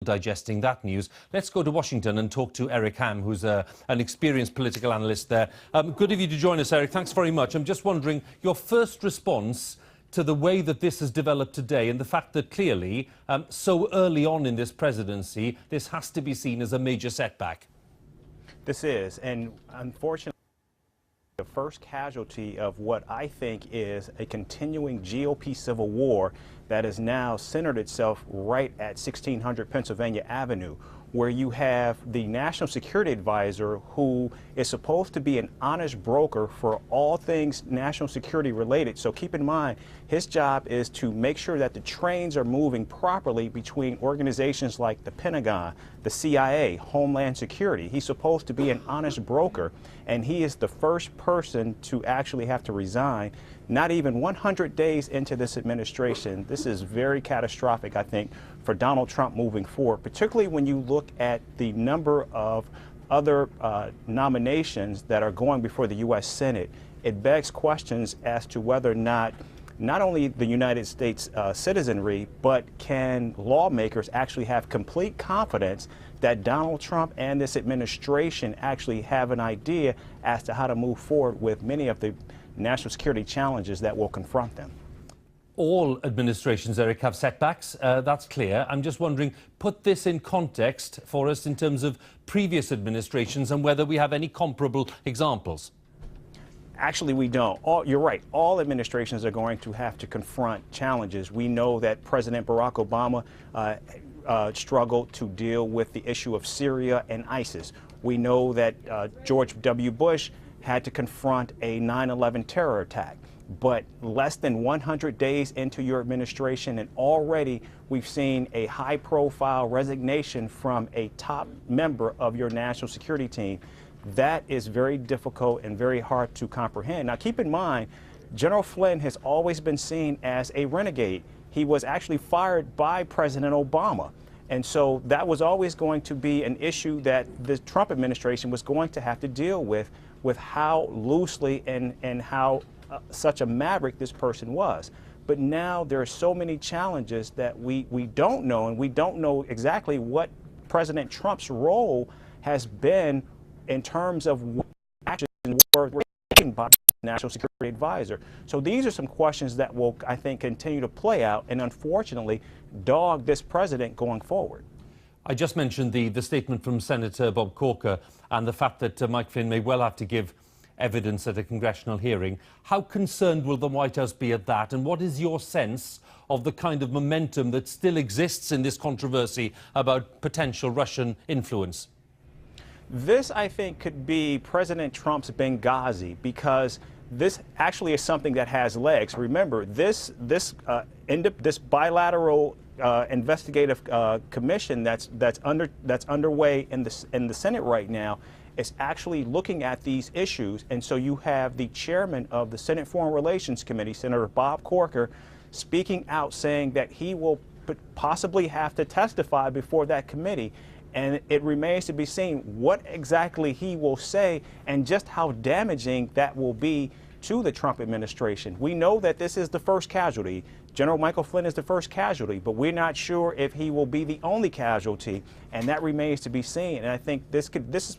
digesting that news. Let's go to Washington and talk to Eric Ham, who's an experienced political analyst there. Good of you to join us, Eric. Thanks very much. I'm just wondering your first response to the way that this has developed today and the fact that clearly, so early on in this presidency, this has to be seen as a major setback. This is, and unfortunately, the first casualty of what I think is a continuing GOP civil war that has now centered itself right at 1600 Pennsylvania Avenue, where you have the National Security Advisor, who is supposed to be an honest broker for all things national security related. So keep in mind, his job is to make sure that the trains are moving properly between organizations like the Pentagon, the CIA, Homeland Security. He's supposed to be an honest broker, and he is the first person to actually have to resign. Not even 100 days into this administration. This is very catastrophic, I think, for Donald Trump moving forward, particularly when you look at the number of other nominations that are going before the U.S. Senate. It begs questions as to whether or not only the United States citizenry, but can lawmakers actually have complete confidence that Donald Trump and this administration actually have an idea as to how to move forward with many of the national security challenges that will confront them. All administrations, Eric, have setbacks. That's clear. I'm just wondering, put this in context for us in terms of previous administrations and whether we have any comparable examples. Actually, we don't. You're right. All administrations are going to have to confront challenges. We know that President Barack Obama struggled to deal with the issue of Syria and ISIS. We know that George W. Bush had to confront a 9/11 terror attack. But less than 100 days into your administration, and already we've seen a high-profile resignation from a top member of your national security team. That is very difficult and very hard to comprehend. Now, keep in mind, General Flynn has always been seen as a renegade. He was actually fired by President Obama. And so that was always going to be an issue that the Trump administration was going to have to deal with how loosely and how such a maverick this person was. But now there are so many challenges that we don't know, and we don't know exactly what President Trump's role has been in terms of what actions were taken by the National Security Advisor. So these are some questions that will, I think, continue to play out and unfortunately dog this president going forward. I just mentioned the statement from Senator Bob Corker and the fact that Mike Flynn may well have to give evidence at a congressional hearing. How concerned will the White House be at that? And what is your sense of the kind of momentum that still exists in this controversy about potential Russian influence? This, I think, could be President Trump's Benghazi, because this actually is something that has legs. Remember, this bilateral investigative commission that's underway in the Senate right now is actually looking at these issues. And so you have the chairman of the Senate Foreign Relations Committee, Senator Bob Corker, speaking out saying that he will possibly have to testify before that committee. And it remains to be seen what exactly he will say and just how damaging that will be to the Trump administration. We know that this is the first casualty. General Michael Flynn is the first casualty, but we're not sure if he will be the only casualty, and that remains to be seen. And I think this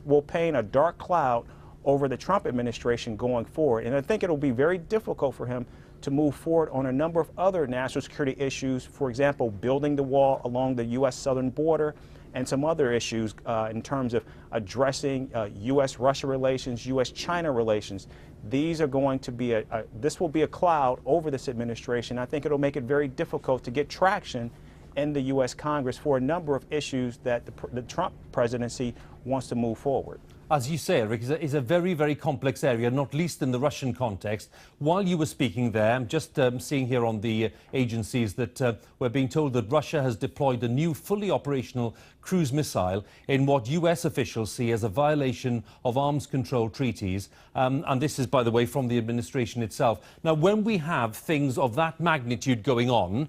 will paint a dark cloud over the Trump administration going forward. And I think it'll be very difficult for him to move forward on a number of other national security issues, for example, building the wall along the U.S. southern border, and some other issues in terms of addressing U.S.-Russia relations, U.S.-China relations. These are going to be this will be a cloud over this administration. I think it'll make it very difficult to get traction in the U.S. Congress for a number of issues that the Trump presidency wants to move forward. As you say, Eric, is a very, very complex area, not least in the Russian context. While you were speaking there, I'm just seeing here on the agencies that we're being told that Russia has deployed a new fully operational cruise missile in what US officials see as a violation of arms control treaties. And this is, by the way, from the administration itself. Now, when we have things of that magnitude going on,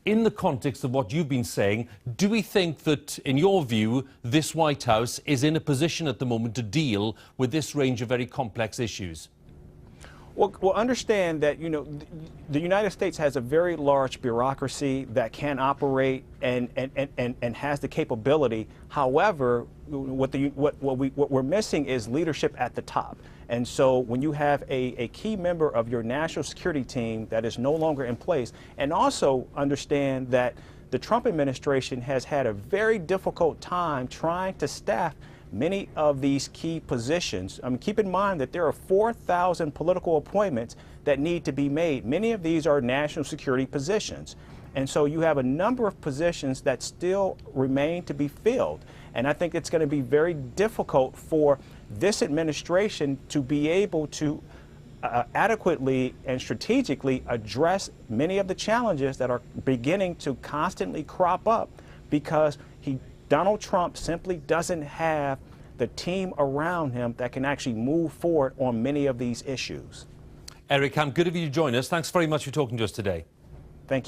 in the context of what you've been saying, do we think that, in your view, this White House is in a position at the moment to deal with this range of very complex issues? Well, understand that, the United States has a very large bureaucracy that can operate and has the capability. However, what we're missing is leadership at the top. And so when you have a key member of your national security team that is no longer in place, and also understand that the Trump administration has had a very difficult time trying to staff many of these key positions. Keep in mind that there are 4,000 political appointments that need to be made. Many of these are national security positions. And so you have a number of positions that still remain to be filled. And I think it's going to be very difficult for this administration to be able to adequately and strategically address many of the challenges that are beginning to constantly crop up because Donald Trump simply doesn't have the team around him that can actually move forward on many of these issues. Eric, good of you to join us. Thanks very much for talking to us today.